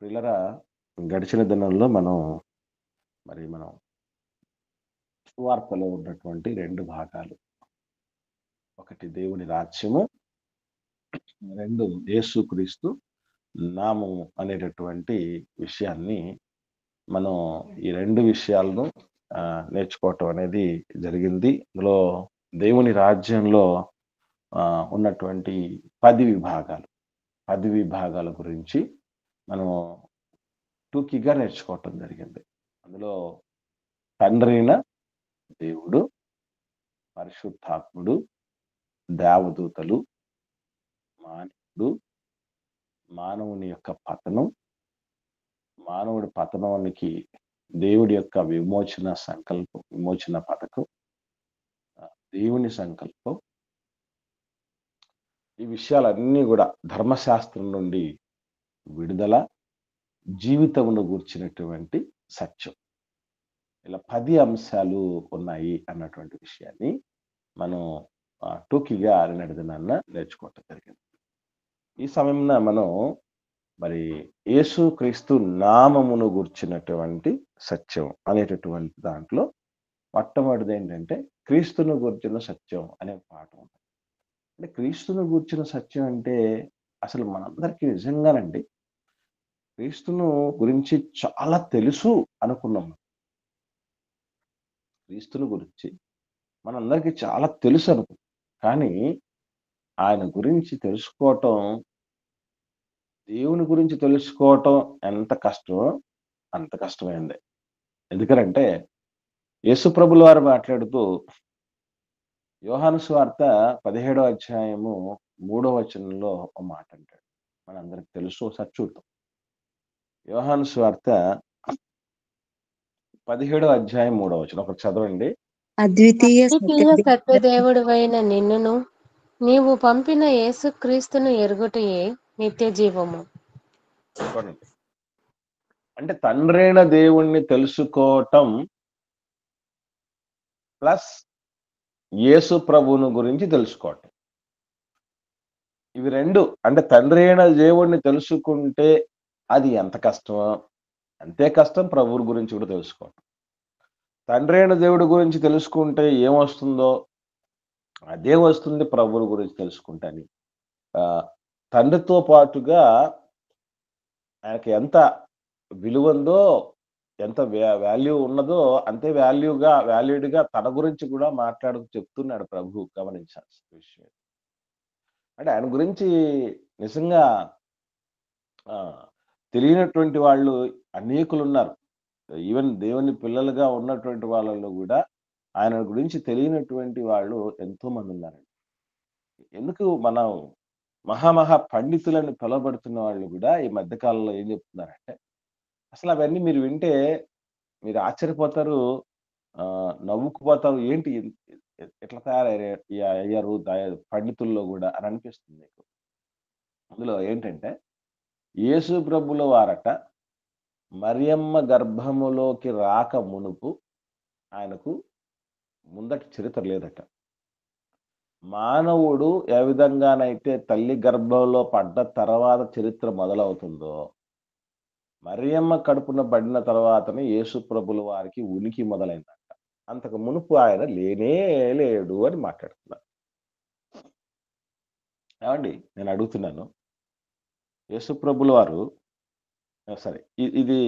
ప్రియులరా, గడిచిన దినంలో మనం సువార్తలో ఉన్నటువంటి 2 భాగాలు. ఒకటి దేవుని రాజ్యము, 2 యేసుక్రీస్తు నామము అనేటటువంటి విషయాన్ని మనం ఈ 2 విషయాలను నేర్చుకోవటం అనేది జరిగింది. ఇందులో దేవుని రాజ్యంలో ఉన్నటువంటి 10 విభాగాలు. 10 విభాగాల గురించి మనం టూకీగా నేర్చుకోవటం జరిగింది. అందులో తండ్రైన దేవుడు, పరిశుద్ధాత్ముడు, దేవదూతలు, మానవుడు, మానవుని యొక్క పతనం, మానవుడి పతనానికి దేవుడి యొక్క విమోచన పథకం, దేవుని సంకల్పం, ఈ విషయాలన్నీ కూడా ధర్మశాస్త్రం నుండి విడుదల, జీవితమును గూర్చినటువంటి సత్యం. ఇలా 10 అంశాలు ఉన్నాయి అన్నటువంటి విషయాన్ని మనం టూకీగా నిన్నటి దినాన నేర్చుకోవటం జరిగింది. ఈ సమయంలో మనం మరి యేసుక్రీస్తు నామమును గూర్చినటువంటి సత్యం అనేటటువంటి దాంట్లో మొట్టమొదటిది ఏంటంటే క్రీస్తును గూర్చిన సత్యం అనే పాఠం. అంటే క్రీస్తును గూర్చిన సత్యం అంటే అసలు మనందరికీ నిజంగానండి క్రీస్తును గురించి చాలా తెలుసు అనుకున్నాం. క్రీస్తుని గురించి మనందరికీ చాలా తెలుసు అనుకున్నాం. కానీ ఆయన గురించి తెలుసుకోవటం, దేవుని గురించి తెలుసుకోవటం ఎంత కష్టమో అంత కష్టమైంది. ఎందుకనంటే యేసుప్రభుల వారు మాట్లాడుతూ యోహాను సువార్త 17వ అధ్యాయము 3వ వచనంలో ఒక మాట అంటాడు. మనందరికి తెలుసు, ఒకసారి చూద్దాం. యోహాను సువార్త 17వ అధ్యాయం 3వ వచనం ఒకటి చదవండి. అద్వితీయ సత్యదేవుడివైన నిన్నును నీవు పంపిన యేసుక్రీస్తును ఎరుగుటయే నిత్య జీవము. అంటే తండ్రైన దేవుణ్ణి తెలుసుకోవటం ప్లస్ యేసు ప్రభువును గురించి తెలుసుకోవటం, ఇవి 2. అంటే తండ్రి అయిన దేవుణ్ణి తెలుసుకుంటే అది ఎంత కష్టమో అంతే కష్టం ప్రభువు గురించి కూడా తెలుసుకోవటం. తండ్రి అయిన దేవుడి గురించి తెలుసుకుంటే ఏమొస్తుందో అదే వస్తుంది ప్రభువు గురించి తెలుసుకుంటాని. తండ్రితో పాటుగా ఆయనకి ఎంత విలువందో, ఎంత వాల్యూ ఉన్నదో అంతే వాల్యూడ్గా తన గురించి కూడా చెప్తున్నాడు ప్రభు. గమనించాల్సిన విషయం అంటే ఆయన గురించి నిజంగా తెలియనటువంటి వాళ్ళు అనేకులు ఉన్నారు. ఈవెన్ దేవుని పిల్లలుగా ఉన్నటువంటి వాళ్ళలో కూడా ఆయన గురించి తెలియనటువంటి వాళ్ళు ఎంతో మంది ఉన్నారండి. ఎందుకు మనం మహా పండితులని పిలువబడుతున్న వాళ్ళు కూడా ఈ మధ్యకాలంలో ఏం చెప్తున్నారంటే అసలు అవన్నీ మీరు వింటే మీరు ఆశ్చర్యపోతారు, నవ్వుకుపోతారు. ఏంటి ఎట్లా తయారయ్యారు పండితుల్లో కూడా అని అనిపిస్తుంది మీకు. అందులో ఏంటంటే యేసు ప్రభుల వారట మరియమ్మ గర్భములోకి రాక మునుపు ఆయనకు ముందటి చరిత్ర లేదట. మానవుడు ఏ విధంగానైతే తల్లి గర్భంలో పడ్డ తర్వాత చరిత్ర మొదలవుతుందో మరియమ్మ కడుపున పడిన తర్వాతనే యేసు ప్రభుల వారికి ఉనికి మొదలైందట. అంతకు మునుపు ఆయన లేనే లేడు అని మాట్లాడుతున్నారు. ఏమండి, నేను అడుగుతున్నాను, యేసు ప్రభుల వారు సరే ఇది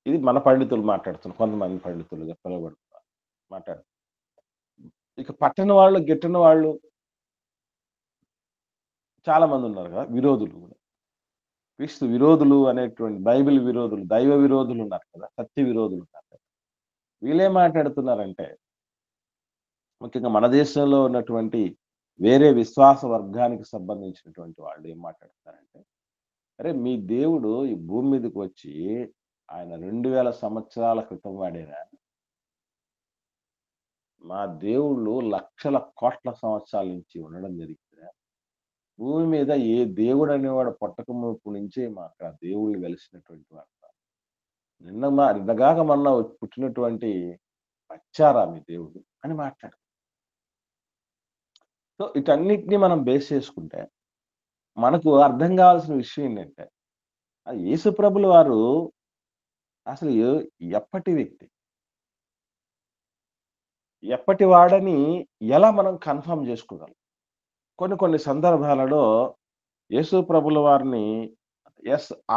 ఇది మన పండితులు మాట్లాడుతున్నారు, కొంతమంది పండితులుగా పిలువబడుతున్నారు మాట్లాడు. ఇక పట్టణ వాళ్ళు గిట్టని వాళ్ళు చాలా మంది ఉన్నారు కదా, విరోధులు కూడా. క్రీస్తు విరోధులు అనేటువంటి బైబిల్ విరోధులు, దైవ విరోధులు ఉన్నారు కదా, సత్య విరోధులు ఉన్నారు కదా. వీళ్ళేం మాట్లాడుతున్నారంటే ముఖ్యంగా మన దేశంలో ఉన్నటువంటి వేరే విశ్వాస వర్గానికి సంబంధించినటువంటి వాళ్ళు ఏం మాట్లాడుతున్నారంటే, అరే మీ దేవుడు ఈ భూమి మీదకి వచ్చి ఆయన 2000 సంవత్సరాల క్రితం వాడేరా? మా దేవుళ్ళు లక్షల కోట్ల సంవత్సరాల నుంచి ఉండడం జరిగిందిరా. భూమి మీద ఏ దేవుడు అనేవాడు పుట్టకమునుపు నుంచే మాకు ఆ దేవుళ్ళు వెలిసినటువంటి వాడు. నిన్నగాక మొన్న పుట్టినటువంటి వచ్చారా మీ దేవుడు అని మాట్లాడు. సో వీటన్నిటిని మనం బేస్ చేసుకుంటే మనకు అర్థం కావాల్సిన విషయం ఏంటంటే యేసు ప్రభుల వారు అసలు ఎప్పటి వ్యక్తి, ఎప్పటి వాడని ఎలా మనం కన్ఫర్మ్ చేసుకోగలం? కొన్ని కొన్ని సందర్భాలలో యేసు ప్రభుల వారిని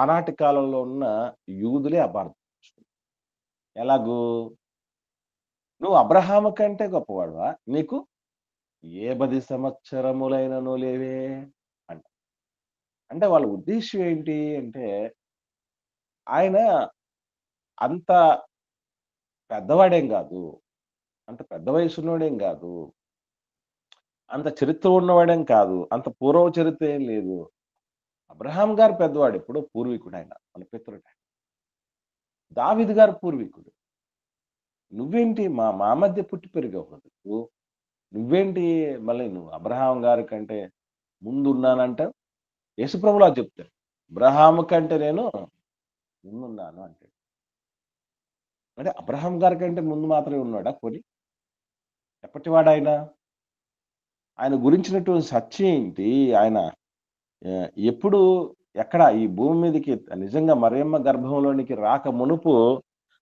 ఆనాటి కాలంలో ఉన్న యూదులే అపార్థం చేసుకున్నారు. ఎలాగూ? నువ్వు అబ్రహాము కంటే గొప్పవాడివా? నీకు ఏ 10 సంవత్సరములైనను లేవే అంట. అంటే వాళ్ళ ఉద్దేశ్యం ఏంటి అంటే, ఆయన అంత పెద్దవాడేం గాదు. అంత పెద్ద వయసున్నోడేం గాదు. అంత చరిత్ర ఉన్నవాడేం కాదు. అంత పూర్వ చరిత్ర ఏం లేదు. అబ్రహాం గారు పెద్దవాడు. ఎప్పుడో పూర్వీకుడాయన. మన పితరుడు. దావీదు గారు పూర్వీకుడు. నువ్వేంటి మా మా మధ్య పుట్టి పెరిగావు కదా నువ్వు. నువ్వేంటి మళ్ళీ నువ్వు అబ్రహాం గారి కంటే ముందున్నానంటావు? యేసుప్రభులా చెప్తాడు. అబ్రహాము కంటే నేను ముందున్నాను అంటాడు. అంటే అబ్రహాం గారి కంటే ముందు మాత్రమే ఉన్నాడా పోనీ? ఎప్పటివాడాయన? ఆయన గురించినటువంటి సత్యం ఏంటి? ఆయన ఎప్పుడు ఎక్కడ ఈ భూమి మీదకి నిజంగా మరియమ్మ గర్భంలోనికి రాక మునుపు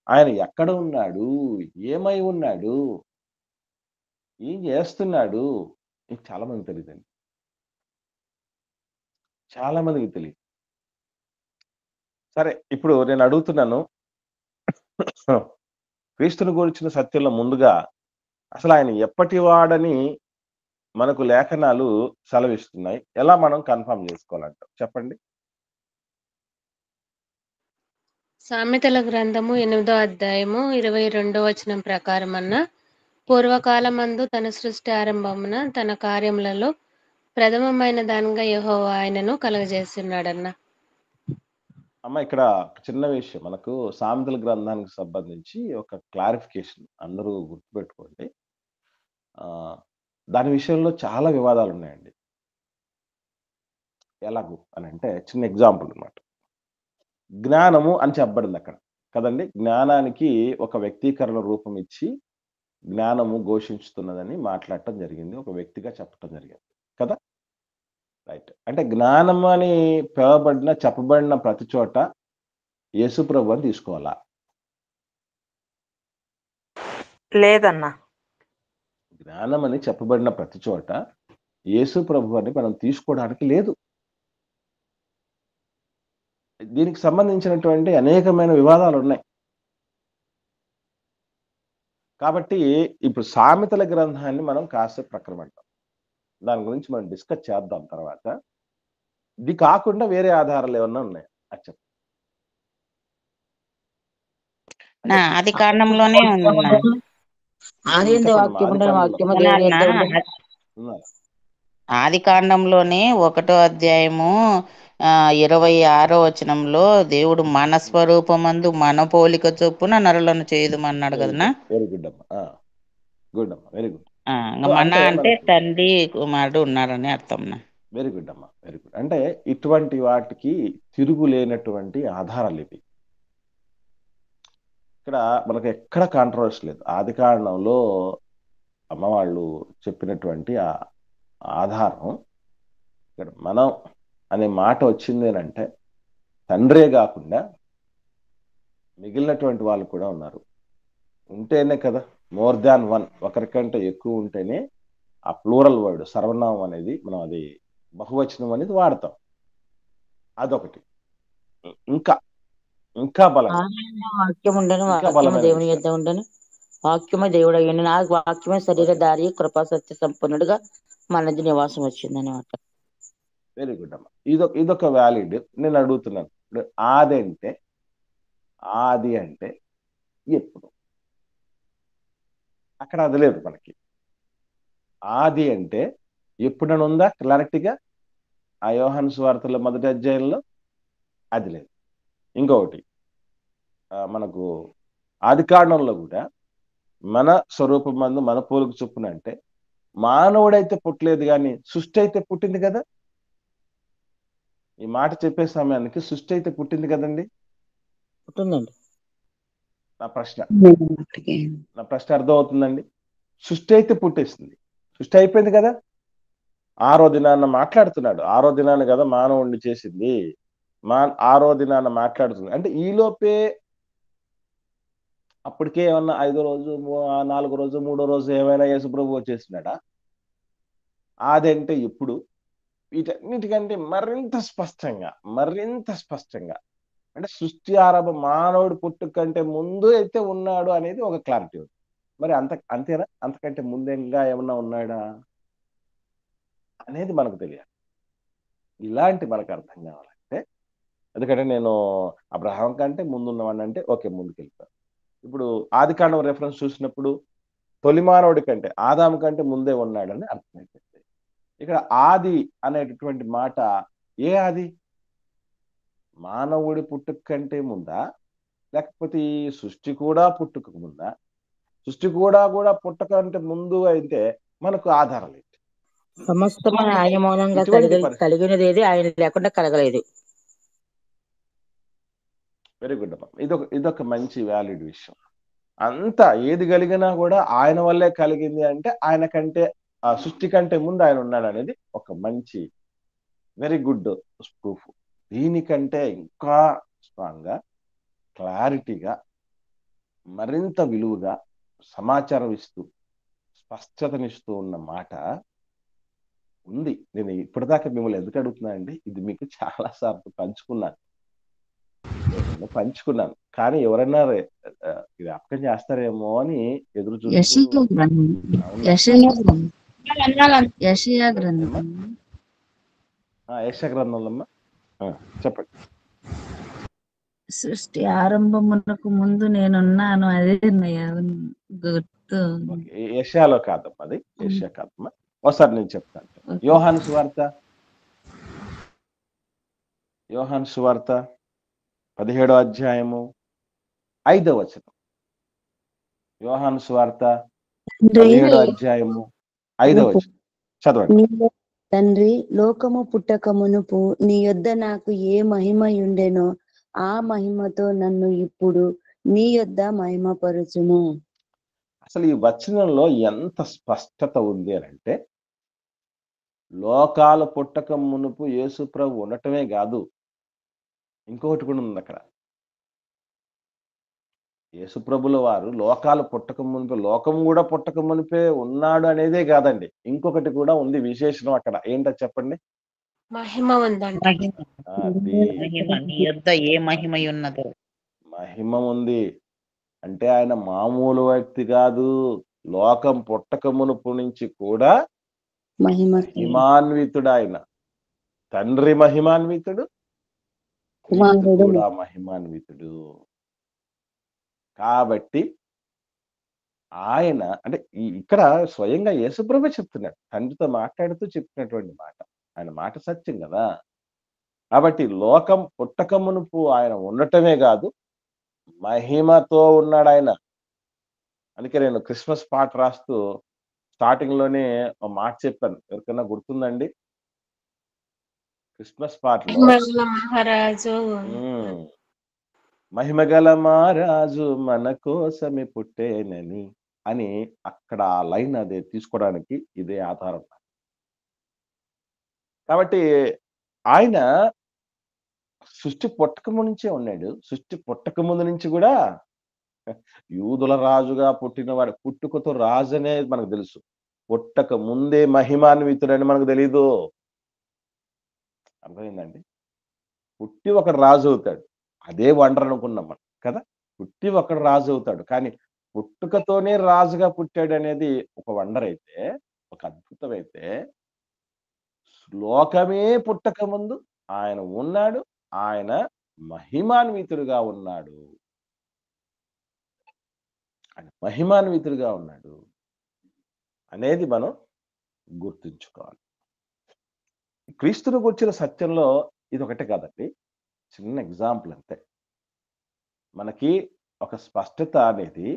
ఆయన ఎక్కడ ఉన్నాడు? ఏమై ఉన్నాడు? ఏం చేస్తున్నాడు? ఇది చాలా మందికి తెలీదండి. చాలా మందికి తెలీదు. సరే ఇప్పుడు నేను అడుగుతున్నాను. క్రీస్తుని గురించిన సత్యంలో ముందుగా అసలు ఆయన ఎప్పటి వాడని మనకు లేఖనాలు సెలవిస్తున్నాయి. ఎలా మనం కన్ఫర్మ్ చేసుకోవాలంటారు? చెప్పండి. సామెతల గ్రంథము 8వ అధ్యాయము 22వ వచనం ప్రకారమన్న పూర్వకాలమందు తన సృష్టి ఆరంభమున తన కార్యములలో ప్రథమమైన దానిగా యెహోవా ఆయనను కలుగజేస్తున్నాడన్న. అమ్మ ఇక్కడ ఒక చిన్న విషయం. మనకు సామెతల గ్రంథానికి సంబంధించి ఒక క్లారిఫికేషన్ అందరూ గుర్తుపెట్టుకోండి. దాని విషయంలో చాలా వివాదాలున్నాయండి. ఎలాగు అనంటే చిన్న ఎగ్జాంపుల్ అన్నమాట. జ్ఞానము అని చెప్పబడింది అక్కడ. కదండీ! జ్ఞానానికి ఒక వ్యక్తీకరణ రూపం ఇచ్చి జ్ఞానము ఘోషించుతున్నదని మాట్లాడటం జరిగింది. ఒక వ్యక్తిగా చెప్పటం జరిగింది. కదా! రైట్. అంటే జ్ఞానం అని చెప్పబడిన ప్రతి చోట యేసుప్రభు అని తీసుకోవాలా? లేదన్నా. జ్ఞానం అని చెప్పబడిన ప్రతి చోట యేసుప్రభు అని మనం తీసుకోవడానికి లేదు. దీనికి సంబంధించినటువంటి అనేకమైన వివాదాలున్నాయి. కాబట్టి ఇప్పుడు సామెతల గ్రంథాన్ని మనం కాసేపు పక్కన పెడదాం. దాని గురించి మనం డిస్కస్ చేద్దాం తర్వాత. ఇది కాకుండా వేరే ఆధారాలు ఏమన్నా ఉన్నాయా? అది చెప్పండి. ఆది కాండంలోనే ఉందన్నా. ఆది కాండంలోనే 1వ అధ్యాయము 26వ వచనంలో దేవుడు మన స్వరూపమందు మన పోలిక చొప్పున నరులను చేయదుమన్నాడు కదనా. వెరీ గుడ్ అమ్మా. గుడ్ అమ్మా. Very good. మన అంటే తండ్రి కుమారుడు ఉన్నారని అర్థం. వెరీ గుడ్ అమ్మా. Very good. అంటే ఇటువంటి వాటికి తిరుగులేనటువంటి ఆధారాలు ఇవి. ఇక్కడ మనకు ఎక్కడ కాంట్రవర్సీ లేదు. ఆది కాండంలో అమ్మవాళ్ళు చెప్పినటువంటి ఆధారం ఇక్కడ మనం అనే మాట వచ్చింది అంటే తండ్రే కాకుండా మిగిలినటువంటి వాళ్ళు కూడా ఉన్నారు. ఉంటేనే కదా మోర్ దాన్ వన్, ఒకరికంటే ఎక్కువ ఉంటేనే ఆ ప్లూరల్ వర్డ్ సర్వనామం అనేది మనం అది బహువచనం అనేది వాడతాం. అదొకటి. ఇంకా ఇంకా బలంగా వాక్యం ఉండను, వాక్యము దేవుని యొద్ద ఉండను, వాక్యమే దేవుడు అయ్యండి, నాకు వాక్యమే శరీరధారి కృపా సత్య సంపన్నుడుగా మన నివాసం వచ్చిందని మాట. వెరీ గుడ్ అమ్మా. ఇదొక వ్యాలిడ్. నేను అడుగుతున్నాను, ఇప్పుడు ఆది అంటే ఎప్పుడు? అక్కడ అది లేదు మనకి. ఆది అంటే ఎప్పుడని ఉందా క్లారిటీగా? ఆ యోహాను సువార్తలో 1వ అధ్యాయంలో అది లేదు. ఇంకొకటి మనకు ఆది కాండంలో కూడా మన స్వరూపం మందు మన పోలిక చొప్పున అంటే మానవుడైతే పుట్టలేదు కానీ సృష్టి అయితే పుట్టింది కదా. ఈ మాట చెప్పే సమయానికి సృష్టి అయితే పుట్టింది కదండి. పుట్టిందండి. నా ప్రశ్న అర్థం అవుతుందండి. సృష్టి అయితే పుట్టేసింది, సృష్టి అయిపోయింది కదా. 6వ దినాన్న మాట్లాడుతున్నాడు. 6వ దినాన్ని కదా మానవుడిని చేసింది. ఆరో దినాన మాట్లాడుతుంది. అంటే ఈలోపే అప్పటికే ఏమన్నా 5వ రోజు, 4వ రోజు, 3వ రోజు ఏమైనా యేసుప్రభు వచ్చేసినాడా? అదంటే ఎప్పుడు? వీటన్నిటికంటే మరింత స్పష్టంగా అంటే సృష్టి ఆరంభం మానవుడు పుట్టుక కంటే ముందు అయితే ఉన్నాడు అనేది ఒక క్లారిటీ ఉంది. మరి అంతేనా? అంతకంటే ముందేగా ఏమన్నా ఉన్నాడా అనేది మనకు తెలియాలి. ఇలాంటి మనకు అర్థం కావాలంటే, ఎందుకంటే నేను అబ్రహాం కంటే ముందున్నవాడినంటే ఓకే, ముందుకెళ్తాను. ఇప్పుడు ఆదికాండం రెఫరెన్స్ చూసినప్పుడు తొలి మానవుడి కంటే ఆదాము కంటే ముందే ఉన్నాడని అర్థమైపోయింది. ఇక్కడ ఆది అనేటటువంటి మాట ఏ ఆది? మానవుడి పుట్టుక కంటే ముందా? లేకపోతే ఈ సృష్టి కూడా పుట్టుకకు ముందా? సృష్టి కూడా పుట్టక అంటే ముందు అయితే మనకు ఆధారం ఏంటి? సమస్తమైన ఆయన మూలంగా ఇటువంటి పరిస్థితి. కలిగినది ఏది ఆయన లేకుండా కలగలేదు. వెరీ గుడ్ అమ్మా. ఇదొక మంచి వ్యాలిడ్ విషయం. అంతా ఏది కలిగినా కూడా ఆయన వల్లే కలిగింది అంటే ఆయన కంటే ఆ సృష్టి కంటే ముందు ఆయన ఉన్నాడు అనేది ఒక మంచి వెరీ గుడ్ ప్రూఫ్. దీనికంటే ఇంకా స్ట్రాంగ్ గా, క్లారిటీగా, మరింత విలువగా సమాచారం ఇస్తూ స్పష్టతనిస్తూ ఉన్న మాట ఉంది. నేను ఇప్పటిదాకా మిమ్మల్ని ఎందుకు అడుగుతున్నా అండి, ఇది మీకు చాలా సార్లు పంచుకున్నాను. కానీ ఎవరన్నా ఇది అర్థం చేస్తారేమో అని ఎదురు చూస్తూ యెషయా గ్రంథం యెషయా గ్రంథంలో చెప్పండి. సృష్టి ఆరంభమునకు ముందు నేనున్నాను. అదే గుర్తు. యెషయాలో కాదమ్మా, అది యెషయా కాదమ్మా. ఒకసారి నేను చెప్తాను. యోహాను సువార్త 17వ అధ్యాయము 5వ వచనం. యోహాను సువార్త 17వ అధ్యాయము 5వ వచనం చదవండి. తండ్రి, లోకము పుట్టక మునుపు నీ యొద్ద నాకు ఏ మహిమయుండెనో ఆ మహిమతో నన్ను ఇప్పుడు నీ యొద్ద మహిమపరచుము. అసలు ఈ వచనంలో ఎంత స్పష్టత ఉంది అని అంటే, లోకాలు పుట్టక మునుపు యేసు ప్రభు ఉండటమే కాదు, ఇంకొకటి కూడా ఉంది అక్కడ. యేసు ప్రభుల వారు లోకాలు పుట్టక మునిపే, లోకం కూడా పుట్టక మునిపే ఉన్నాడు అనేదే కాదండి, ఇంకొకటి కూడా ఉంది విశేషణం అక్కడ. ఏంటో చెప్పండి. మహిమ ఉందంట. నీ యొద్ద ఏ మహిమ ఉన్నదో. మహిమ ఉంది అంటే ఆయన మామూలు వ్యక్తి కాదు. లోకం పుట్టక మునుపు నుంచి కూడా మహిమాన్వితుడు ఆయన. తండ్రి మహిమాన్వితుడు, కుమారుడు కూడా మహిమాన్వితుడు. కాబట్టి ఆయన అంటే ఇక్కడ స్వయంగా యేసుప్రభు చెప్తున్నాడు, తండ్రితో మాట్లాడుతూ చెప్పినటువంటి మాట. ఆయన మాట సత్యం కదా. కాబట్టి లోకం పుట్టక మునుపు ఆయన ఉండటమే కాదు, మహిమతో ఉన్నాడు ఆయన. అందుకే నేను క్రిస్మస్ పాట రాస్తూ స్టార్టింగ్ లోనే ఒక మాట చెప్పాను, ఎవరికైనా గుర్తుందండి? క్రిస్మస్ పాటలో మహారాజు మహిమగల మహారాజు మన కోసమే పుట్టేనని అని అక్కడ ఆ లైన్ అదే తీసుకోవడానికి ఇదే ఆధారం. కాబట్టి ఆయన సృష్టి పుట్టక ముందు నుంచే ఉన్నాడు. సృష్టి పుట్టక ముందు నుంచి కూడా యూదుల రాజుగా పుట్టినవాడు. పుట్టుకతో రాజు అనేది మనకు తెలుసు, పుట్టక ముందే మహిమాన్వితుడని మనకు తెలీదు. అర్థమైందండి? పుట్టి ఒకడు రాజు అవుతాడు, అదే వండర్ అనుకున్నాం మనం కదా. పుట్టి ఒకడు రాజు అవుతాడు, కానీ పుట్టుకతోనే రాజుగా పుట్టాడు అనేది ఒక వండర్ అయితే, ఒక అద్భుతం అయితే, లోకమే పుట్టక ముందు ఆయన ఉన్నాడు, ఆయన మహిమాన్వితుడుగా ఉన్నాడు. ఆయన మహిమాన్వితుడుగా ఉన్నాడు అనేది మనం గుర్తుంచుకోవాలి. క్రీస్తును గురించిన సత్యంలో ఇది ఒకటే కాదండి, చిన్న ఎగ్జాంపుల్ అంతే. మనకి ఒక స్పష్టత అనేది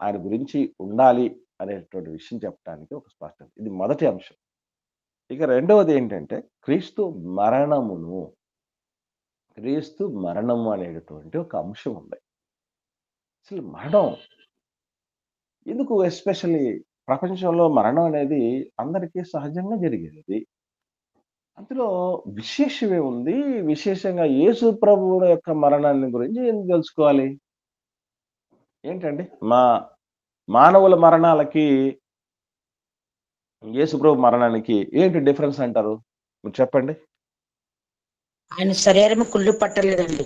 ఆయన గురించి ఉండాలి అనేటువంటి విషయం చెప్పడానికి ఒక స్పష్టత, ఇది మొదటి అంశం. ఇక రెండవది ఏంటంటే క్రీస్తు మరణము అనేటటువంటి ఒక అంశం ఉంది. అసలు మరణం ఎందుకు? ఎస్పెషల్లీ ప్రపంచంలో మరణం అనేది అందరికీ సహజంగా జరిగేది. అందులో విశేషమే ఉంది. విశేషంగా యేసు ప్రభువు యొక్క మరణాన్ని గురించి ఏం తెలుసుకోవాలి? ఏంటండి? మానవుల మరణాలకి, యేసు ప్రభు మరణానికి ఏంటి డిఫరెన్స్ అంటారు? మీరు చెప్పండి. ఆయన శరీరం కుళ్ళు పట్టలేదండి.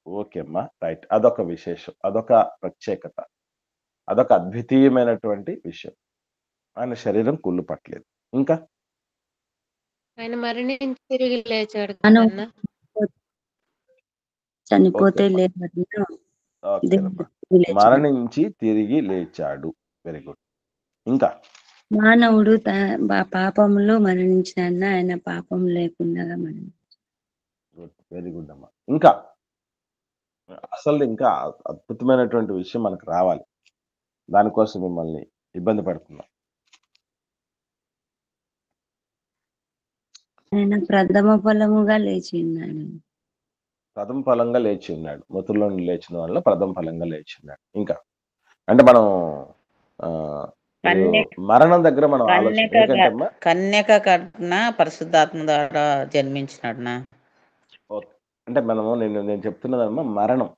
ఓకే అమ్మా. రైట్. అదొక విశేషం. అదొక ప్రత్యేకత. అదొక అద్వితీయమైనటువంటి విషయం. ఆయన శరీరం కుళ్ళు పట్టలేదు. ఇంకా? ఆయన మరణించి తిరిగి లేచాడు మనం కదన్నా. చనిపోతే ఓకే అమ్మా. లేదన్నా ఓకేనమ్మా. దేవుడు లేచాడు. మరణించి తిరిగి లేచాడు. Very good. ఇంకా? మానవుడు పాపంలో మరణించిన ఆయన పాపం లేకుండా గుడ్. వెరీ గుడ్ అమ్మా. ఇంకా? అసలు ఇంకా అద్భుతమైనటువంటి విషయం మనకు రావాలి. దానికోసం మిమ్మల్ని ఇబ్బంది పెడుతున్నా. ఆయన ప్రథమ ఫలముగా లేచి ఉన్నాడు. ప్రథమ ఫలంగా లేచి ఉన్నాడు. మృతుల్లో నుండి లేచిన వాళ్ళ ప్రథమ ఫలంగా లేచి ఉన్నాడు. ఇంకా? అంటే మనం మరణం దగ్గర మనం ఆలోచన కన్యక కన్నా పరిశుద్ధాత్మ ద్వారా జన్మించినాడునా. అంటే నేను చెప్తున్నదమ్మా మరణం.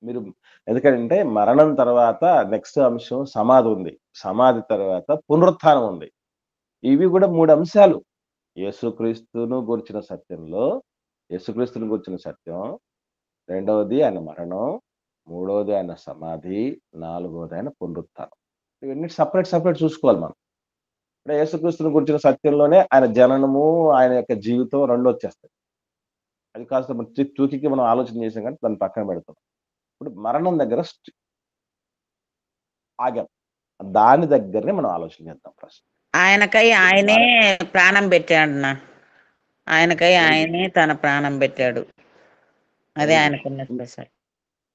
మీరు ఎందుకంటే మరణం తర్వాత నెక్స్ట్ అంశం సమాధి ఉంది. సమాధి తర్వాత పునరుత్థానం ఉంది. ఇవి కూడా 3 అంశాలు. యేసుక్రీస్తును గురించిన సత్యంలో యేసుక్రీస్తును గురించిన సత్యం, రెండవది ఆయన మరణం, మూడవది ఆయన సమాధి, నాలుగవది ఆయన పునరుత్థానం. ఇవన్నీ సపరేట్ చూసుకోవాలి మనం. అంటే యేసుక్రీస్తును గురించిన సత్యంలోనే ఆయన జననము, ఆయన యొక్క జీవితం 2 వచ్చేస్తాయి. అది కాస్త తూకికి మనం ఆలోచన చేసాం కానీ దాన్ని పక్కన పెడతాం. ఇప్పుడు మరణం దగ్గర ఆగాం. దాని దగ్గరనే మనం ఆలోచన చేద్దాం ఫస్ట్. ఆయనకై ఆయనే ప్రాణం పెట్టాడునా. ఆయనకై ఆయనే తన ప్రాణం పెట్టాడు. అదే ఆయనకున్న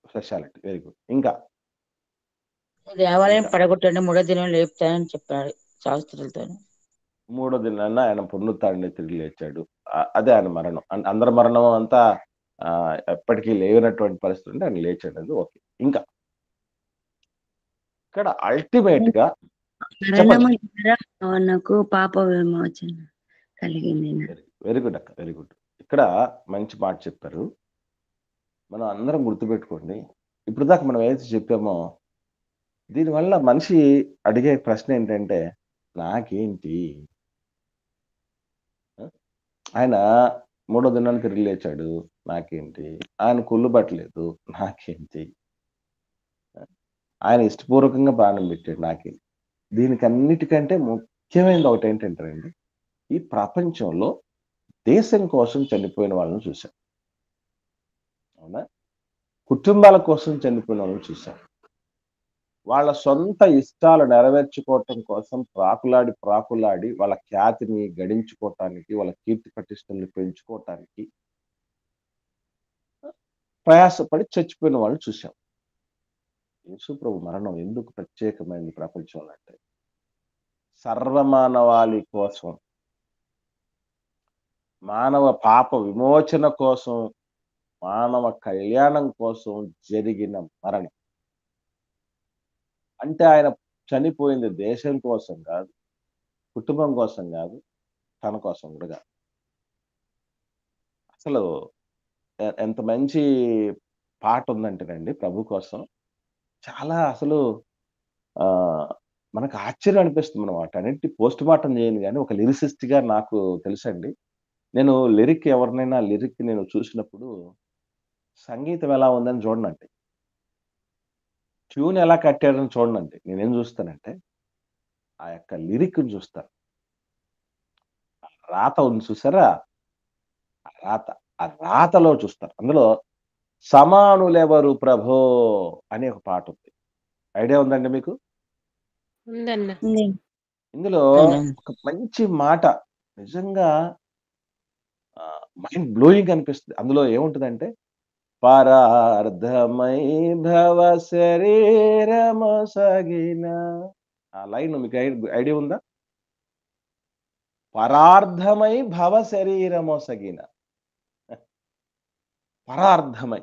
స్పెషాలిటీ. Very good. ఇంకా? దేవాలయం పడగొట్టండి 3వ దినం లేపుతానని చెప్పాడు శాస్త్రులతో. 3వ దినాన ఆయన పునరుత్థానం తిరిగి లేచాడు. అదే ఆయన మరణం. అందరి మరణం అంతా ఎప్పటికీ లేనటువంటి పరిస్థితి ఉంటే ఆయన లేచాడు. అది ఓకే. ఇంకా? ఇక్కడ అల్టిమేట్ గా నాకు పాప విమోచన కలిగింది. వెరీ గుడ్ అక్క. Very good. ఇక్కడ మంచి మాట చెప్పారు. మనం అందరం గుర్తుపెట్టుకోండి. ఇప్పుడు దాకా మనం ఏదైతే చెప్పామో దీనివల్ల మనిషి అడిగే ప్రశ్న ఏంటంటే నాకేంటి? ఆయన 3వ దినానికి తిరిగి లేచాడు, నాకేంటి? ఆయన కుళ్ళు పట్టలేదు, నాకేంటి? ఆయన ఇష్టపూర్వకంగా ప్రాణం పెట్టాడు, నాకేంటి? దీనికన్నిటికంటే ముఖ్యమైనది ఒకటి ఏంటంటే అండి, ఈ ప్రపంచంలో దేశం కోసం చనిపోయిన వాళ్ళని చూశాం. అవునా? కుటుంబాల కోసం చనిపోయిన వాళ్ళని చూశాం. వాళ్ళ సొంత ఇష్టాలు నెరవేర్చుకోవటం కోసం ప్రాకులాడి వాళ్ళ ఖ్యాతిని గడించుకోవటానికి, వాళ్ళ కీర్తి ప్రతిష్టలను పెంచుకోవటానికి ప్రయాసపడి చచ్చిపోయిన వాళ్ళని చూశాం. యేసు ప్రభు మరణం ఎందుకు ప్రత్యేకమైనది ప్రపంచంలో అంటే సర్వమానవాళి కోసం, మానవ పాప విమోచన కోసం, మానవ కళ్యాణం కోసం జరిగిన మరణం. అంటే ఆయన చనిపోయింది దేశం కోసం కాదు, కుటుంబం కోసం కాదు, తన కోసం కూడా కాదు. అసలు ఎంత మంచి పాట ఉందంటేనండి ప్రభు కోసం. చాలా అసలు మనకు ఆశ్చర్యం అనిపిస్తుంది. మనం వాటన్నిటి పోస్ట్ మార్టం చేయను కానీ ఒక లిరిసిస్ట్ గా నాకు తెలుసండి. నేను ఎవరినైనా లిరిక్ నేను చూసినప్పుడు సంగీతం ఎలా ఉందని చూడనండి, ట్యూన్ ఎలా కట్టాడని చూడనండి. నేనేం చూస్తానంటే ఆ యొక్క లిరిక్ని చూస్తాను. రాత ఉంది చూసారా, ఆ రాతలో చూస్తారు. అందులో సమానులెవరు ప్రభో అనే ఒక పాట ఉంది. ఐడియా ఉందండి మీకు? ఇందులో ఒక మంచి మాట నిజంగా మైండ్ బ్లోయింగ్ అనిపిస్తుంది. అందులో ఏముంటుందంటే పరార్థమై భవ శరీరమొసగిన, ఆ లైన్ మీకు ఐడియా ఉందా? పరార్థమై భవ శరీరమొసగిన. పరార్థమై,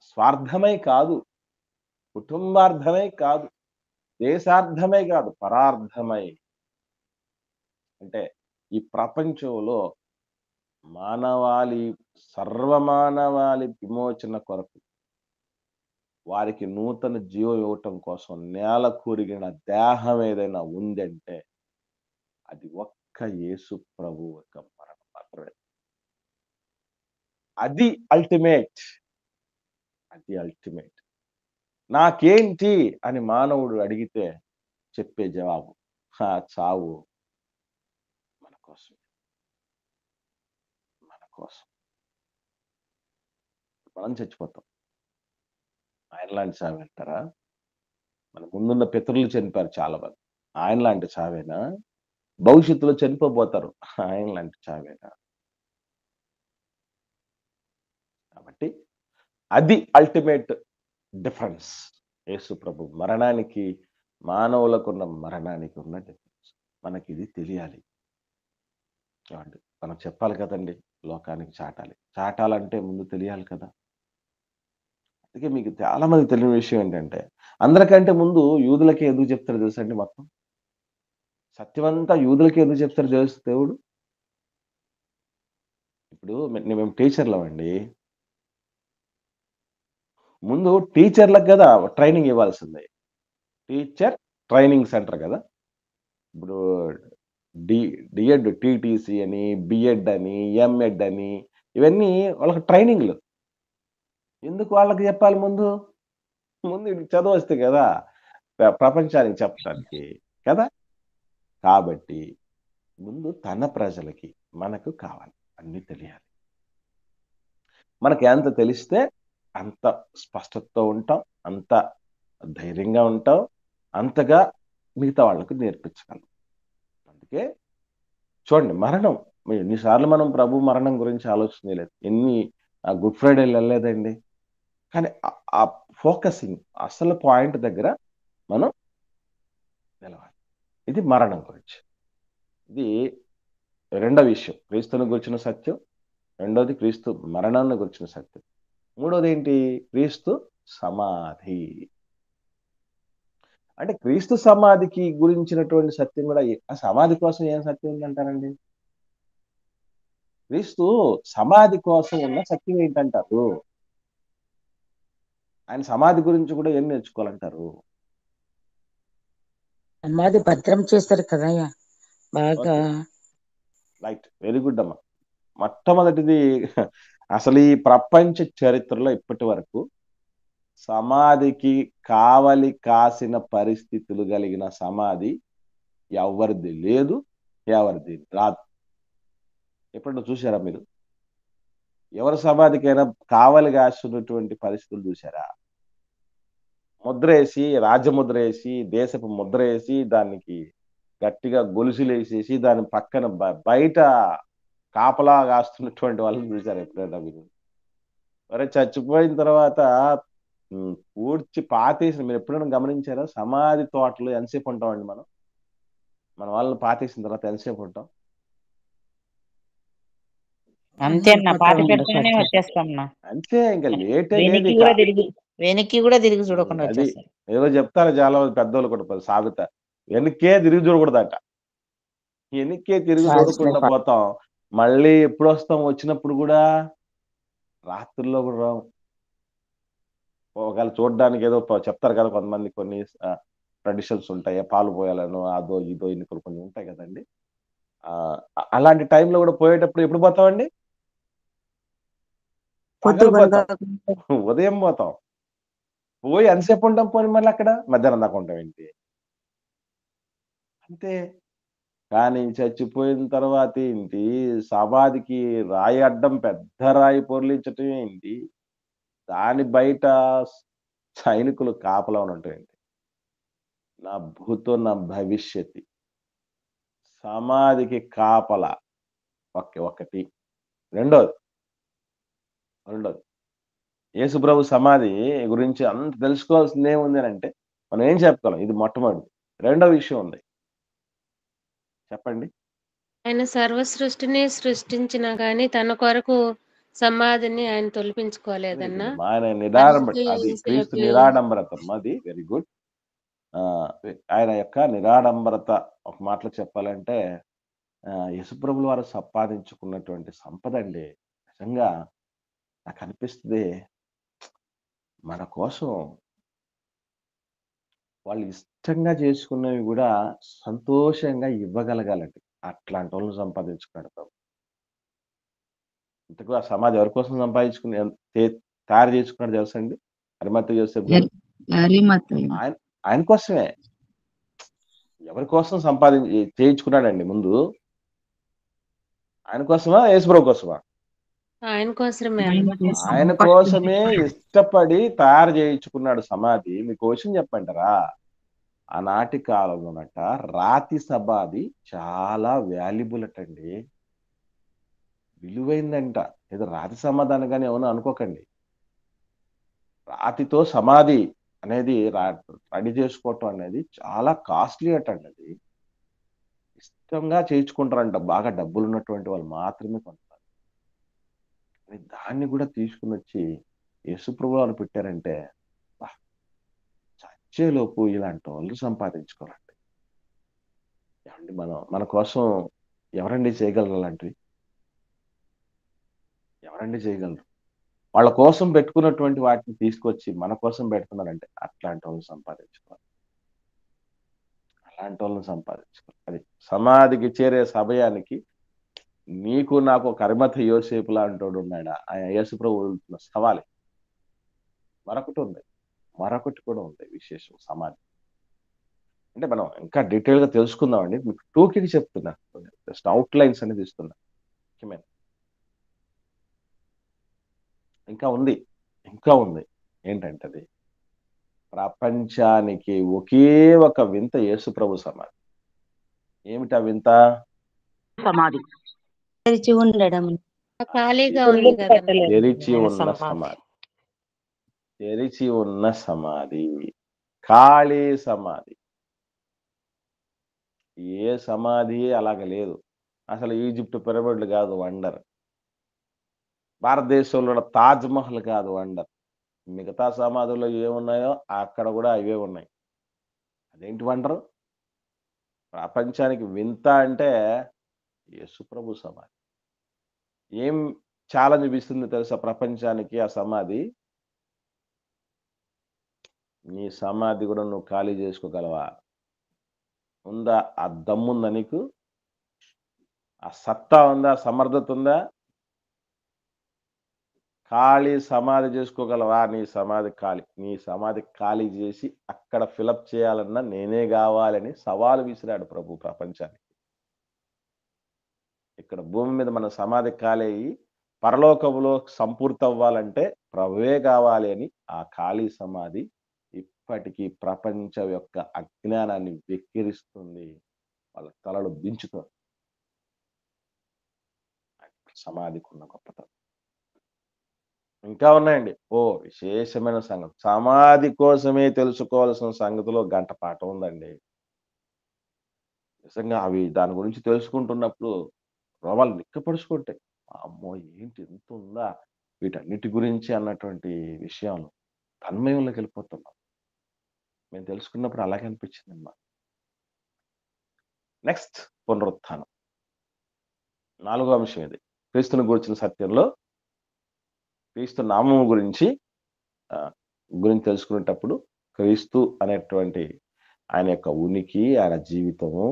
స్వార్థమై కాదు, కుటుంబార్థమై కాదు, దేశార్థమై కాదు, పరార్థమై అంటే ఈ ప్రపంచంలో సర్వమానవాళి విమోచన కొరకు వారికి నూతన జీవం ఇవ్వటం కోసం నేల కూరిగిన దేహం ఏదైనా ఉందంటే అది ఒక్క యేసు ప్రభు యొక్క మరణం మాత్రమే. అది అల్టిమేట్. నాకేంటి అని మానవుడు అడిగితే చెప్పే జవాబు చావు మన కోసం. మనం చచ్చిపోతాం. ఆయన లాంటి చావు అంటారా? మన ముందున్న పితరులు చనిపోయారు చాలా మంది. ఆయన లాంటి చావేనా? భవిష్యత్తులో చనిపోబోతారు. ఆయన లాంటి చావేనా? కాబట్టి అది అల్టిమేట్ డిఫరెన్స్. యేసు ప్రభు మరణానికి, మానవులకున్న మరణానికి ఉన్న డిఫరెన్స్. మనకి ఇది తెలియాలి. మనం చెప్పాలి కదండి, లోకానికి చాటాలంటే ముందు తెలియాలి కదా. అందుకే మీకు చాలా మంది తెలియని విషయం ఏంటంటే, అందరికంటే ముందు యూదులకే ఎందుకు చెప్తారు తెలుసండి? మొత్తం సత్యమంతా యూదులకే ఎందుకు చెప్తారు తెలుసు దేవుడు? ఇప్పుడు మేము టీచర్లం అండి. ముందు టీచర్లకు కదా ట్రైనింగ్ ఇవ్వాల్సిందే. టీచర్ ట్రైనింగ్ సెంటర్ కదా. ఇప్పుడు డిఎడ్, టీటీసీ అని, బిఎడ్ అని, ఎంఎడ్ అని, ఇవన్నీ వాళ్ళకి ట్రైనింగ్లు. ఎందుకు వాళ్ళకి చెప్పాలి? ముందు చదువు వస్తే కదా ప్రపంచానికి చెప్పడానికి కదా. కాబట్టి ముందు తన ప్రజలకి మనకు కావాలి, అన్ని తెలియాలి. మనకి ఎంత తెలిస్తే అంత స్పష్టతతో ఉంటాం, అంత ధైర్యంగా ఉంటాం, అంతగా మిగతా వాళ్ళకు నేర్పించగలం. అందుకే చూడండి, మరణం ఎన్నిసార్లు మనం ప్రభు మరణం గురించి ఆలోచించలేదు. ఎన్ని గుడ్ ఫ్రైడేలు వెళ్ళలేదండి. కానీ ఆ ఫోకసింగ్ అసలు పాయింట్ దగ్గర మనం నిలవాలి. ఇది మరణం గురించి. ఇది రెండో విషయం, క్రీస్తుని గురించిన సత్యం. రెండోది క్రీస్తు మరణాన్ని గురించిన సత్యం. మూడోది ఏంటి? క్రీస్తు సమాధి. అంటే క్రీస్తు సమాధికి గురించినటువంటి సత్యం కూడా. ఆ సమాధి కోసం ఏం సత్యం ఉందంటారండి? క్రీస్తు సమాధి కోసం ఉన్న సత్యం ఏంటంటారు? ఆయన సమాధి గురించి కూడా ఏం నేర్చుకోవాలంటారు? సమాధి భద్రం చేస్తారు కదయ్యా బాగా. రైట్, వెరీ గుడ్ అమ్మా. మొట్టమొదటిది, అసలు ఈ ప్రపంచ చరిత్రలో ఇప్పటి వరకు సమాధికి కావలి కాసిన పరిస్థితులు కలిగిన సమాధి ఎవరిది లేదు, ఎవరిది రాదు. ఎప్పుడన్నా చూసారా మీరు? ఎవరి సమాధికైనా కావలి కాస్తున్నటువంటి పరిస్థితులు చూసారా? ముద్ర వేసి, రాజముద్ర వేసి, దేశపు ముద్ర వేసి, దానికి గట్టిగా గొలుసులు వేసేసి దాని పక్కన బయట కాపలా కాస్తున్నటువంటి వాళ్ళని చూసారు ఎప్పుడైనా మీరు? మరి చచ్చిపోయిన తర్వాత పూడ్చి పాతేసిన మీరు ఎప్పుడైనా గమనించారా? సమాధి తోటలో ఎంతసేపు ఉంటామండి మనం? మన వాళ్ళని పాతేసిన తర్వాత ఎంతసేపు ఉంటాం? అంతే అన్న, పాతి పెట్టుకునే వచ్చేస్తాం. అంతే, ఇంకా లేటే వెనక్కి కూడా తిరిగి చూడకుండా అది వచ్చేస్తాం. ఏదో చెప్తారు చాలా మంది పెద్దోళ్ళు కూడా, సాగుతా వెనక్కే తిరిగి చూడకూడదట. వెనక్కే తిరిగి చూడకుండా పోతాం. మళ్ళీ ఎప్పుడు వస్తాం? వచ్చినప్పుడు కూడా రాత్రుల్లో కూడా రావు. ఒకవేళ చూడడానికి ఏదో చెప్తారు కదా కొంతమంది, కొన్ని ట్రెడిషన్స్ ఉంటాయి, పాలు పోయాలను అదో ఇదో ఎన్నికలు కొన్ని ఉంటాయి కదండి. అలాంటి టైంలో కూడా పోయేటప్పుడు ఎప్పుడు పోతామండి? ఉదయం పోతాం. పోయి ఎంతసేపు ఉంటాం? పోయి మళ్ళీ అక్కడ మధ్యాహ్నం దాకా ఉంటాం ఏంటి? అంతే. కానీ చచ్చిపోయిన తర్వాత ఏంటి? సమాధికి రాయి అడ్డం పెద్ద రాయి పొర్లించటం ఏంటి? దాని బయట సైనికులు కాపలా ఉండటం ఏంటి? నా భూతో నా భవిష్యత్తు. సమాధికి కాపలా ఒకటి. రెండోది యేసుప్రభు సమాధి గురించి అంత తెలుసుకోవాల్సింది ఏముంది అని అంటే, మనం ఏం చెప్పగలం? ఇది మొట్టమొదటి. రెండో విషయం ఉంది, చెప్పండి. ఆయన సర్వ సృష్టిని సృష్టించిన గాని తన కొరకు సమాధిని ఆయన తొలిపించుకోలేదన్నా. అది క్రీస్తు నిరాడంబరత. అది వెరీ గుడ్. ఆయన యొక్క నిరాడంబరత ఒక మాటలో చెప్పాలంటే, యేసుప్రభుల వారు సంపాదించుకున్నటువంటి సంపద అండి. నిజంగా నాకు అనిపిస్తుంది మన కోసం వాళ్ళు ఇష్టంగా చేసుకున్నవి కూడా సంతోషంగా ఇవ్వగలగాలండి. అట్లాంటి వాళ్ళని సంపాదించుకున్నాడు ప్రభు. ఇంతకు ఆ సమాధి ఎవరి కోసం సంపాదించుకుని తయారు చేసుకున్నాడు తెలుసా అండి? అరిమత్తయి యోసేపు గారు. అరిమత్తయి. ఆయన ఆయన కోసమే. ఎవరి కోసం చేయించుకున్నాడండి ముందు? ఆయన కోసమా? యేసుప్రభు కోసమా? ఆయన కోసమే. ఆయన కోసమే ఇష్టపడి తయారు చేయించుకున్నాడు సమాధి. మీకు విషయం చెప్పంటారా? ఆనాటి కాలంలోనట రాతి సమాధి చాలా వాల్యుబుల్ అటండి, విలువైందంట. ఏదో రాతి సమాధి అనగానే ఏమన్నా అనుకోకండి. రాతితో సమాధి అనేది రెడీ చేసుకోవటం అనేది చాలా కాస్ట్లీ అటండి. అది ఇష్టంగా చేయించుకుంటారంట. బాగా డబ్బులు ఉన్నటువంటి వాళ్ళు మాత్రమే కొంటారు. దాన్ని కూడా తీసుకుని వచ్చి యేసుప్రభు వారు పెట్టారంటే చచ్చేలోపు ఇలాంటి వాళ్ళు సంపాదించుకోవాలండి. ఏమండి, మన కోసం ఎవరండి చేయగలరు అలాంటివి? ఎవరండి చేయగలరు? వాళ్ళ కోసం పెట్టుకున్నటువంటి వాటిని తీసుకొచ్చి మన కోసం పెడుతున్నారంటే అట్లాంటి వాళ్ళని సంపాదించుకోవాలి. అలాంటి వాళ్ళని సంపాదించుకోవాలి. అది సమాధికి చేరే సమయానికి నీకు నాకు ఒక అరిమత్తయి యోసేపు లాంటి వాడు ఉన్నాడా? ఆయన యేసుప్రభు సవాలే. మరొకటి కూడా ఉంది విశేషం సమాధి. అంటే మనం ఇంకా డీటెయిల్ గా తెలుసుకుందామండి. మీకు టూకీకి చెప్తున్నా, జస్ట్ అవుట్ లైన్స్ అనేది ఇస్తున్నా. ముఖ్యమైన ఇంకా ఉంది. ఏంటంటే అది ప్రపంచానికి ఒకే ఒక వింత యేసుప్రభు సమాధి. ఏమిటా వింత? సమాధి తెరిచి ఉండడం. ఖాళీగా ఉంది కదా. తెరిచి ఉన్న సమాధి, ఖాళీ సమాధి. ఏ సమాధి అలాగ లేదు. అసలు ఈజిప్ట్ పిరమిడ్లు కాదు వండర్. భారతదేశంలో తాజ్ మహల్ కాదు వండర్. మిగతా సమాధుల్లో ఏమున్నాయో అక్కడ కూడా అవే ఉన్నాయి. అదేంటి వండరు? ప్రపంచానికి వింత అంటే యేసుప్రభు సమాధి. ఏం ఛాలెంజ్ ఇస్తుంది తెలుసా ప్రపంచానికి ఆ సమాధి? నీ సమాధి కూడా నువ్వు ఖాళీ చేసుకోగలవా? ఉందా? ఆ దమ్ముందా నీకు? ఆ సత్తా ఉందా? సమర్థత ఉందా? ఖాళీ సమాధి చేసుకోగలవా? నీ సమాధి ఖాళీ చేసి అక్కడ ఫిలప్ చేయాలన్నా నేనే కావాలని సవాలు విసిరాడు ప్రభు ప్రపంచానికి. ఇక్కడ భూమి మీద మన సమాధి ఖాళీ అయ్యి పరలోకములో సంపూర్తి అవ్వాలంటే ప్రభువే కావాలి అని ఆ ఖాళీ సమాధి ఇప్పటికీ ప్రపంచం యొక్క అజ్ఞానాన్ని వెక్కిరిస్తుంది, వాళ్ళ తలలు దించుతుంది. సమాధికి ఉన్న గొప్పతనం ఇంకా ఉన్నాయండి. విశేషమైన సంగతి. సమాధి కోసమే తెలుసుకోవాల్సిన సంగతిలో గంట పాఠం ఉందండి. నిజంగా అవి దాని గురించి తెలుసుకుంటున్నప్పుడు రోమాలు నిక్కపరుచుకుంటాయి. అమ్మో, ఏంటి ఎంత ఉందా వీటన్నిటి గురించి అన్నటువంటి విషయాలు తన్మయంలోకి వెళ్ళిపోతున్నాం. మేము తెలుసుకున్నప్పుడు అలాగే అనిపించింది అమ్మా. నెక్స్ట్, పునరుత్థానం. 4వ అంశం ఇది. క్రీస్తుని గురించిన సత్యంలో క్రీస్తు నామము గురించి తెలుసుకునేటప్పుడు క్రీస్తు అనేటువంటి ఆయన యొక్క ఉనికి, ఆయన జీవితము,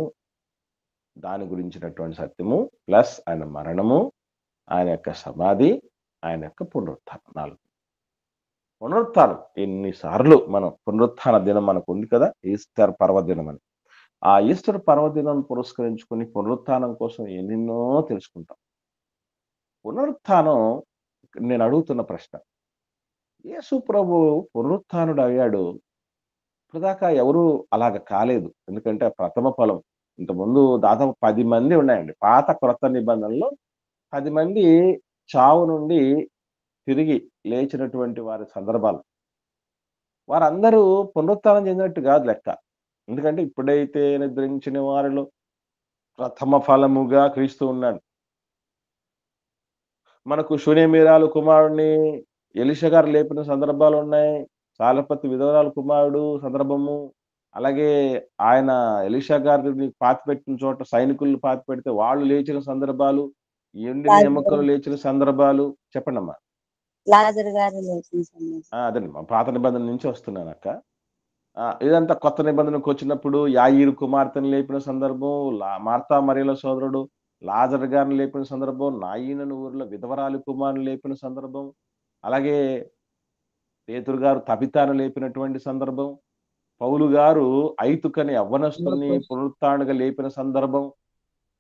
దాని గురించినటువంటి సత్యము, ప్లస్ ఆయన మరణము, ఆయన యొక్క సమాధి, ఆయన యొక్క పునరుత్థానం. 4. పునరుత్థానం ఎన్నిసార్లు మనం పునరుత్థాన దినం మనకు ఉంది కదా, ఈస్టర్ పర్వదినం అని. ఆ ఈస్టర్ పర్వదినం పురస్కరించుకుని పునరుత్థానం కోసం ఎన్నెన్నో తెలుసుకుంటాం. పునరుత్థానం నేను అడుగుతున్న ప్రశ్న, యేసు ప్రభు పునరుత్థానుడు అయ్యాడు, ఇప్పటిదాకా ఎవరు అలాగ కాలేదు. ఎందుకంటే ప్రథమ ఫలం ఇంతకుముందు దాదాపు 10 మంది ఉన్నాయండి. పాత క్రొత్త నిబంధనలో 10 మంది చావు నుండి తిరిగి లేచినటువంటి వారి సందర్భాలు. వారందరూ పునరుత్థానం చెందినట్టు కాదు లెక్క. ఎందుకంటే ఇప్పుడైతే నిద్రించిన వారిలో ప్రథమ ఫలముగా క్రీస్తు ఉన్నాడు. మనకు శూన్యమీరాలు కుమారుడిని ఎలీషా గారు లేపిన సందర్భాలు ఉన్నాయి. సాలపతి విధవరాలు కుమారుడు సందర్భము, అలాగే ఆయన ఎలీషా గారిని పాతిపెట్టిన చోట సైనికులను పాతిపెడితే వాళ్ళు లేచిన సందర్భాలు, ఎండిన ఎముకలు లేచిన సందర్భాలు. చెప్పండమ్మా. లాజరు గారు లేచిన సందర్భం. అదండి మా పాత నిబంధన నుంచి వస్తున్నాను అక్క. ఇదంతా కొత్త నిబంధనకు వచ్చినప్పుడు యాయీరు కుమార్తెను లేపిన సందర్భం, మార్తా మరియల సోదరుడు లాజరు గారిని లేపిన సందర్భం, నాయీనను ఊరిలో విధవరాలి కుమారుని లేపిన సందర్భం, అలాగే పేతురు గారు తబితాను లేపినటువంటి సందర్భం, పౌలు గారు ఐతుకని యవ్వనస్తుల్ని పునరుత్థానుగా లేపిన సందర్భం.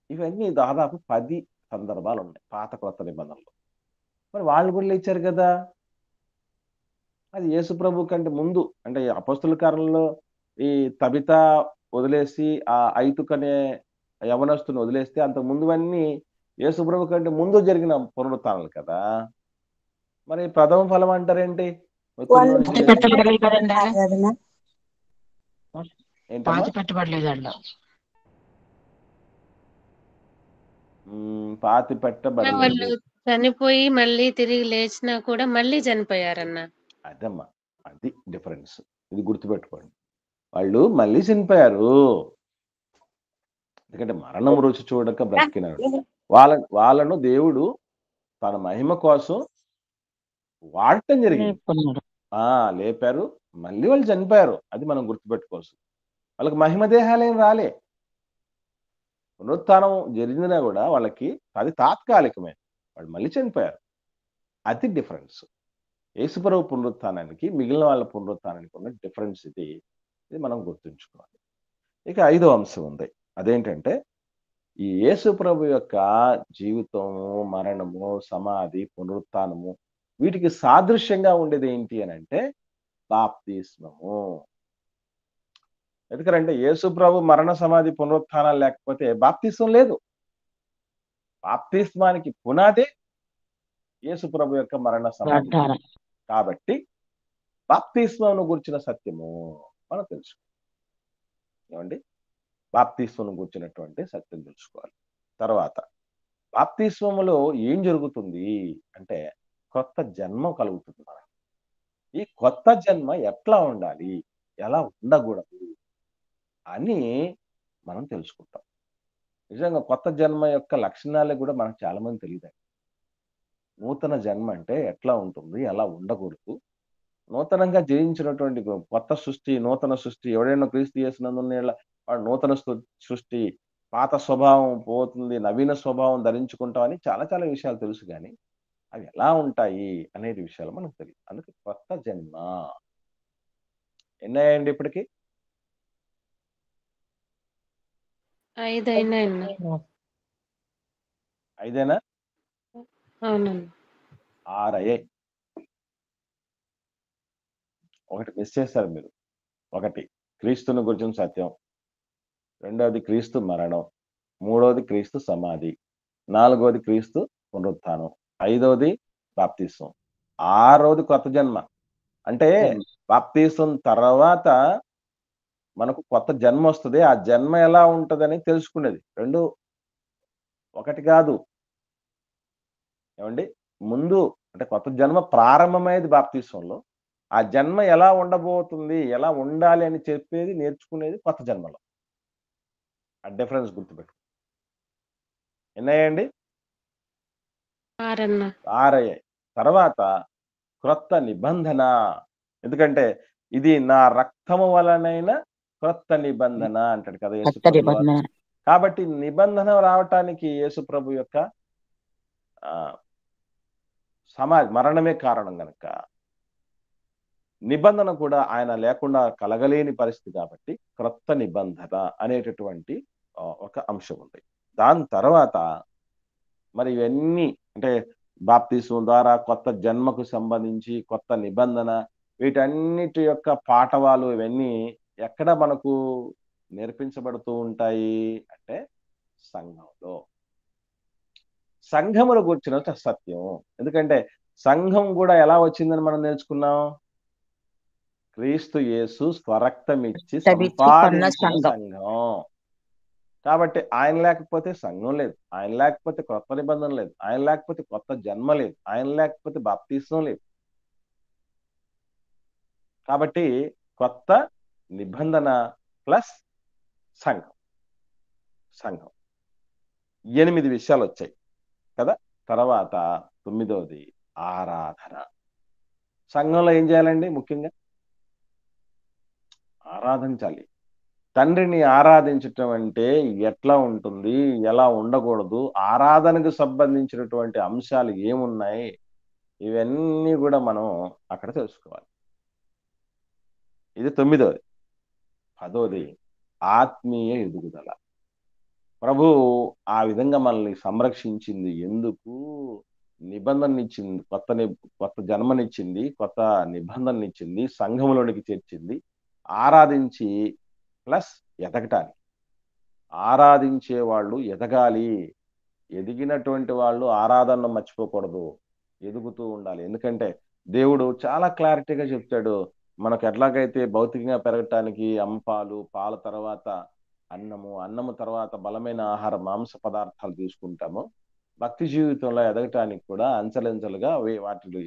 ఇవన్నీ దాదాపు 10 సందర్భాలు ఉన్నాయి పాత కొత్త నిబంధనలు. మరి వాళ్ళు కూడా లేచారు కదా. అది యేసు ప్రభు కంటే ముందు, అంటే అపొస్తలుల కార్యంలో ఈ తబిత వదిలేసి ఆ ఐతుకనే యవనస్తుని వదిలేస్తే అంతకు ముందువన్నీ యేసు ప్రభు కంటే ముందు జరిగిన పునరుత్థానాలు కదా. మరి ప్రథమ ఫలం అంటారేంటి? పాతి పెట్టబడలేదు. వాళ్ళు చనిపోయి మళ్ళీ తిరిగి లేచినా కూడా మళ్ళీ చనిపోయారన్న. అదమ్మా, అది డిఫరెన్స్. ఇది గుర్తుపెట్టుకోండి. వాళ్ళు మళ్ళీ చనిపోయారు, ఎందుకంటే మరణం రుచి చూడక బ్రతికినాడు. వాళ్ళను దేవుడు తన మహిమ కోసం వాడటం జరిగింది. లేపారు, మళ్ళీ వాళ్ళు చనిపోయారు. అది మనం గుర్తుపెట్టుకోవచ్చు. వాళ్ళకి మహిమ దేహాలేం రాలే. పునరుత్థానం జరిగినా కూడా వాళ్ళకి అది తాత్కాలికమే, వాళ్ళు మళ్ళీ చనిపోయారు. అది డిఫరెన్స్. యేసుప్రభు పునరుత్థానానికి మిగిలిన వాళ్ళ పునరుత్థానానికి ఉన్న డిఫరెన్స్ ఇది మనం గుర్తుంచుకోవాలి. ఇక 5వ అంశం ఉంది. అదేంటంటే ఈ యేసుప్రభు యొక్క జీవితము, మరణము, సమాధి, పునరుత్థానము వీటికి సాదృశ్యంగా ఉండేది ఏంటి అని అంటే బాప్తిస్మము. ఎందుకంటే యేసుప్రభు మరణ, సమాధి, పునరుత్థానాలు లేకపోతే బాప్తిస్మం లేదు. బాప్తిస్మానికి పునాదే యేసుప్రభు యొక్క మరణ, సమాధి. కాబట్టి బాప్తిస్మమును గురించిన సత్యము మనం తెలుసుకోవాలి. ఏమండి, బాప్తిస్మమును గురించినటువంటి సత్యం తెలుసుకోవాలి. తర్వాత బాప్తిస్మములో ఏం జరుగుతుంది అంటే కొత్త జన్మ కలుగుతుంది మనకి. ఈ కొత్త జన్మ ఎట్లా ఉండాలి, ఎలా ఉండకూడదు అని మనం తెలుసుకుంటాం. నిజంగా కొత్త జన్మ యొక్క లక్షణాలే కూడా మనకు చాలా మంది తెలియదు. నూతన జన్మ అంటే ఎట్లా ఉంటుంది, ఎలా ఉండకూడదు, నూతనంగా జయించినటువంటి కొత్త సృష్టి, నూతన సృష్టి. ఎవడైనా క్రీస్తు యేసునందున్న వాడు నూతన సృష్టి, పాత స్వభావం పోతుంది, నవీన స్వభావం ధరించుకుంటామని చాలా చాలా విషయాలు తెలుసు, కానీ అవి ఎలా ఉంటాయి అనేది విషయాలు మనకు తెలియదు. అందుకే కొత్త జన్మ. ఎన్నాయండి ఇప్పటికి? 5 అయినాయన్న. 5ఏనా? అవునండి. 6 అయ్యాయి. ఒకటి మిస్ చేస్తారు మీరు. ఒకటి క్రీస్తుని గురించిన సత్యం, రెండవది క్రీస్తు మరణం, మూడవది క్రీస్తు సమాధి, నాలుగవది క్రీస్తు పునరుత్థానం, 5వది బాప్తిస్మం, 6వది కొత్త జన్మ. అంటే బాప్తిస్మం తర్వాత మనకు కొత్త జన్మ వస్తుంది. ఆ జన్మ ఎలా ఉంటుందని తెలుసుకునేది. రెండు ఒకటి కాదు. ఏమండి, ముందు అంటే కొత్త జన్మ ప్రారంభమయ్యేది బాప్తిస్మంలో. ఆ జన్మ ఎలా ఉండబోతుంది, ఎలా ఉండాలి అని చెప్పేది నేర్చుకునేది కొత్త జన్మలో. ఆ డిఫరెన్స్ గుర్తుపెట్టు. ఎన్నయ్యండి? 6 అయ్యాయి. తర్వాత క్రొత్త నిబంధన. ఎందుకంటే ఇది నా రక్తము వలనైన క్రొత్త నిబంధన అంటాడు కదా యేసుప్రభు. కాబట్టి నిబంధన రావటానికి యేసుప్రభు యొక్క మరణమే కారణం గనక నిబంధన కూడా ఆయన లేకుండా కలగలేని పరిస్థితి. కాబట్టి క్రొత్త నిబంధన అనేటటువంటి ఒక అంశం ఉంది. దాని తర్వాత మరి ఇవన్నీ అంటే బాప్తిస్మం ద్వారా కొత్త జన్మకు సంబంధించి కొత్త నిబంధన, వీటన్నిటి యొక్క పాఠవాలు ఇవన్నీ ఎక్కడ మనకు నేర్పించబడుతూ ఉంటాయి అంటే సంఘంలో. సంఘమును గురించిన సత్యం. ఎందుకంటే సంఘం కూడా ఎలా వచ్చిందని మనం నేర్చుకున్నాం. క్రీస్తు యేసు స్వరక్తం ఇచ్చి సంపాదించిన సంఘం. కాబట్టి ఆయన లేకపోతే సంఘం లేదు, ఆయన లేకపోతే కొత్త నిబంధన లేదు, ఆయన లేకపోతే కొత్త జన్మ లేదు, ఆయన లేకపోతే బాప్తిస్మం లేదు. కాబట్టి కొత్త నిబంధన ప్లస్ సంఘం. సంఘం 8 విషయాలు వచ్చాయి కదా. తర్వాత 9వది ఆరాధన. సంఘంలో ఏం చేయాలండి? ముఖ్యంగా ఆరాధించాలి. తండ్రిని ఆరాధించటం అంటే ఎట్లా ఉంటుంది, ఎలా ఉండకూడదు, ఆరాధనకు సంబంధించినటువంటి అంశాలు ఏమున్నాయి, ఇవన్నీ కూడా మనం అక్కడ తెలుసుకోవాలి. ఇది 9వది. 10వది ఆత్మీయ ఎదుగుదల. ప్రభు ఆ విధంగా మనల్ని సంరక్షించింది ఎందుకు? నిబంధననిచ్చింది, కొత్త జన్మనిచ్చింది, కొత్త నిబంధననిచ్చింది, సంఘంలోనికి చేర్చింది, ఆరాధించి ప్లస్ ఎదగటానికి. ఆరాధించే వాళ్ళు ఎదగాలి. ఎదిగినటువంటి వాళ్ళు ఆరాధనను మర్చిపోకూడదు, ఎదుగుతూ ఉండాలి. ఎందుకంటే దేవుడు చాలా క్లారిటీగా చెప్తాడు. మనకు ఎట్లాగైతే భౌతికంగా పెరగటానికి పాలు, పాల తర్వాత అన్నము తర్వాత బలమైన ఆహార మాంస పదార్థాలు తీసుకుంటాము, భక్తి జీవితంలో ఎదగటానికి కూడా అంచెలంచెలుగా వాటిలో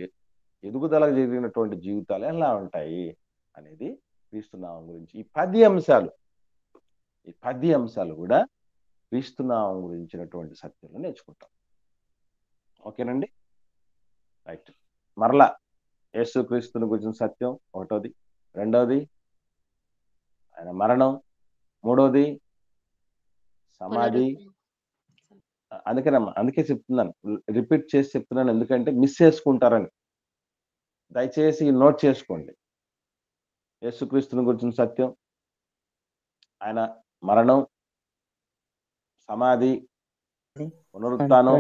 ఎదుగుదల జరిగినటువంటి జీవితాలు ఎలా ఉంటాయి అనేది క్రీస్తునామం గురించి ఈ 10 అంశాలు కూడా క్రీస్తునామం గురించినటువంటి సత్యాలు నేర్చుకుంటాం. ఓకేనండి, రైట్. మరలా యేసుక్రీస్తుని గురించిన సత్యం 1వది. 2వది ఆయన మరణం. 3వది సమాధి. అందుకే చెప్తున్నాను, రిపీట్ చేసి చెప్తున్నాను, ఎందుకంటే మిస్ చేసుకుంటారని. దయచేసి నోట్ చేసుకోండి. యేసుక్రీస్తుని గురించిన సత్యం, ఆయన మరణం, సమాధి, పునరుత్థానం,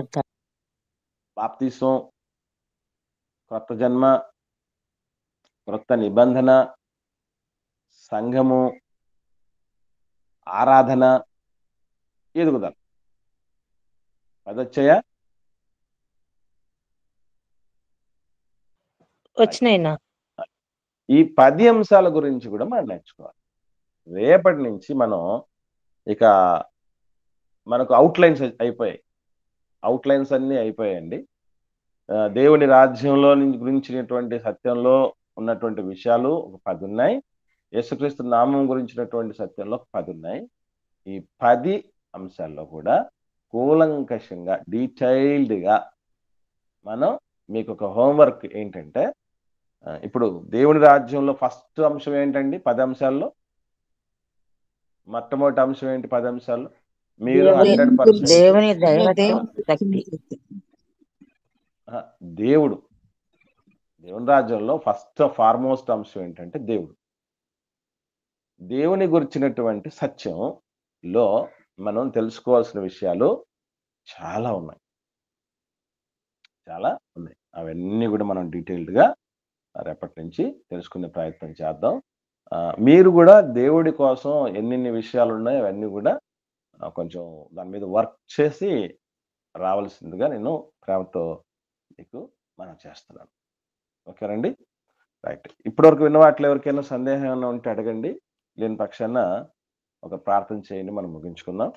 బాప్తిసం, కొత్త జన్మ, క్రొత్త నిబంధన, సంఘము, ఆరాధన, ఎదుగుదల. 10 వచ్చాయా? వచ్చినాయినా. ఈ 10 అంశాల గురించి కూడా మనం నేర్చుకోవాలి. రేపటి నుంచి మనం ఇక మనకు అవుట్లైన్స్ అయిపోయాయి. అవుట్లైన్స్ అన్నీ అయిపోయాయండి. దేవుని రాజ్యంలో గురించినటువంటి సత్యంలో ఉన్నటువంటి విషయాలు ఒక 10 ఉన్నాయి. యేసుక్రీస్తు నామం గురించినటువంటి సత్యంలో 10 ఉన్నాయి. ఈ 10 అంశాల్లో కూడా కూలంకషంగా డీటెయిల్డ్గా మనం మీకు ఒక హోంవర్క్ ఏంటంటే, ఇప్పుడు దేవుని రాజ్యంలో ఫస్ట్ అంశం ఏంటండి? 10 అంశాల్లో మొట్టమొదటి అంశం ఏంటి? 10 అంశాల్లో మీరు 100% దేవుని దైవత్వం, శక్తి. దేవుని రాజ్యంలో ఫస్ట్ ఫార్మోస్ట్ అంశం ఏంటంటే దేవుడు. దేవుని గురించినటువంటి సత్యంలో మనం తెలుసుకోవాల్సిన విషయాలు చాలా ఉన్నాయి. అవన్నీ కూడా మనం డీటెయిల్డ్గా రేపటి నుంచి తెలుసుకునే ప్రయత్నం చేద్దాం. మీరు కూడా దేవుడి కోసం ఎన్ని విషయాలు ఉన్నాయో అవన్నీ కూడా కొంచెం దాని మీద వర్క్ చేసి రావాల్సిందిగా నేను ప్రేమతో మీకు మనం చేస్తున్నాను. ఓకేనండి, రైట్. ఇప్పటివరకు విన్న వాటిలో ఎవరికైనా సందేహం ఏమైనా ఉంటే అడగండి, లేని పక్షాన ఒక ప్రార్థన చేయండి, మనం ముగించుకుందాం.